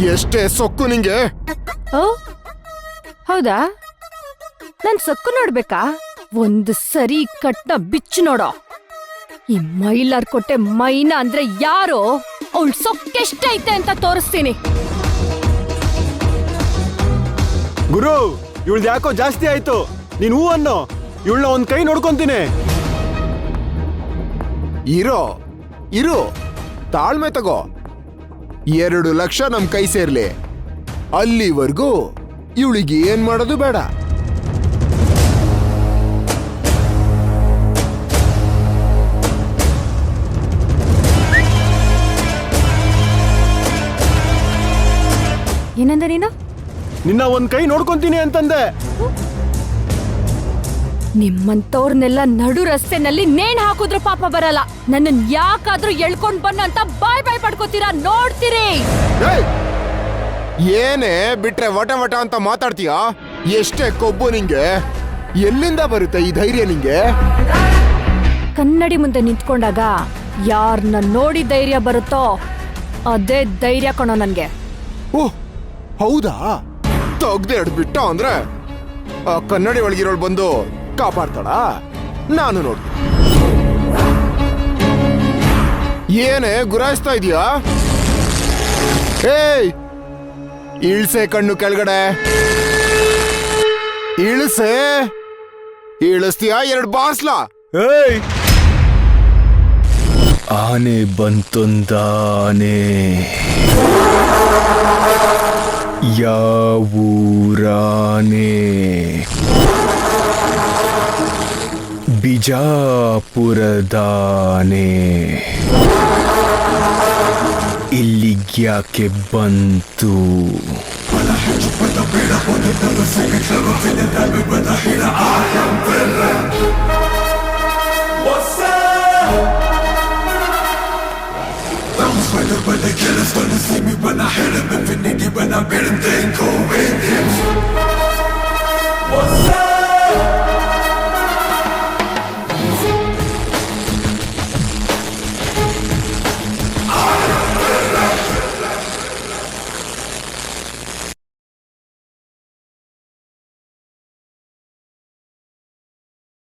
ಎಷ್ಟೇ ಸೊಕ್ಕು ನಿಂಗೆ? ಓ ಹೌದಾ, ನನ್ ಸೊಕ್ಕು ನೋಡ್ಬೇಕಾ? ಒಂದು ಸರಿ ಕಟ್ನ ಬಿಚ್ಚು ನೋಡೋ. ಈ ಮೈಲಾರ್ ಕೊಟ್ಟೆ ಮೈನಾ ಅಂದ್ರೆ ಯಾರೋ, ಅವಳು ಸೊಕ್ಕೆಷ್ಟೈತೆ ಅಂತ ತೋರಿಸ್ತೀನಿ. ಗುರು, ಇವಳ್ದು ಯಾಕೋ ಜಾಸ್ತಿ ಆಯ್ತು. ನೀನ್ ಹೂ ಅನ್ನೋ, ಇವಳನ್ನ ಒಂದ್ ಕೈ ನೋಡ್ಕೊಂತೀನಿ. ಇರು ತಾಳ್ಮೆ ತಗೋ. 2 ಲಕ್ಷ ನಮ್ ಕೈ ಸೇರ್ಲಿ, ಅಲ್ಲಿವರೆಗೂ ಇವಳಿಗೆ ಏನ್ ಮಾಡೋದು ಬೇಡ. ಏನಂದ ನೀನು? ನಿನ್ನ ಒಂದ್ ಕೈ ನೋಡ್ಕೊಂತೀನಿ ಅಂತಂದೆ. ನಿಮ್ಮಂತವ್ರನ್ನೆಲ್ಲ ನಡು ರಸ್ತೆನಲ್ಲಿ ನೇಣ್ ಹಾಕಿದ್ರು ಪಾಪ ಬರಲ್ಲ. ನನ್ನನ್ ಯಾಕಾದ್ರೂ ಎಳ್ಕೊಂಡ್ ಬನ್ನ ಅಂತ ಬಾಯ್ ಪಡ್ಕೋತೀರಾ, ನೋಡ್ತೀರಿ. ಏನೇ ಬಿಟ್ರೆ ವಟ ವಟ ಅಂತ ಮಾತಾಡ್ತೀಯಾ? ಎಷ್ಟೇ ಕೊಬ್ಬು ನಿಂಗೆ? ಎಲ್ಲಿಂದ ಬರುತ್ತೆ ಈ ಧೈರ್ಯ ನಿಂಗೆ? ಕನ್ನಡಿ ಮುಂದೆ ನಿಂತ್ಕೊಂಡಾಗ ಯಾರನ್ನ ನೋಡಿ ಧೈರ್ಯ ಬರುತ್ತೋ ಅದೇ ಧೈರ್ಯ ಕಣೋ ನನ್ಗೆ. ಓಹ್ ಹೌದಾ? ತೆಗ್ದೆ ಹಿಡ್ಬಿಟ್ಟ ಅಂದ್ರೆ ಆ ಕನ್ನಡಿ ಒಳಗಿರೋಳು ಬಂದು ಕಾಪಾಡ್ತಾಳ? ನಾನು ನೋಡಿ ಏನೇ ಗುರಾಯಿಸ್ತಾ ಇದೀಯಾ? ಏಯ್, ಇಳ್ಸೆ ಕಣ್ಣು ಕೆಳಗಡೆ, ಇಳಿಸೆ. ಇಳಿಸ್ತೀಯಾ? 2 ಬಾಸ್ಲಾ? ಏಯ್, ಆನೆ ಬಂತೊಂದಾನೆ, ಯಾವೂರಾನೆ? ಬಿಜಾಪುರದಾನೆ. ಇಲ್ಲಿಗ್ಯಾಕೆ ಬಂತು? When the killers wanna see me when I hit 'em, infinity when I beat 'em, they ain't going.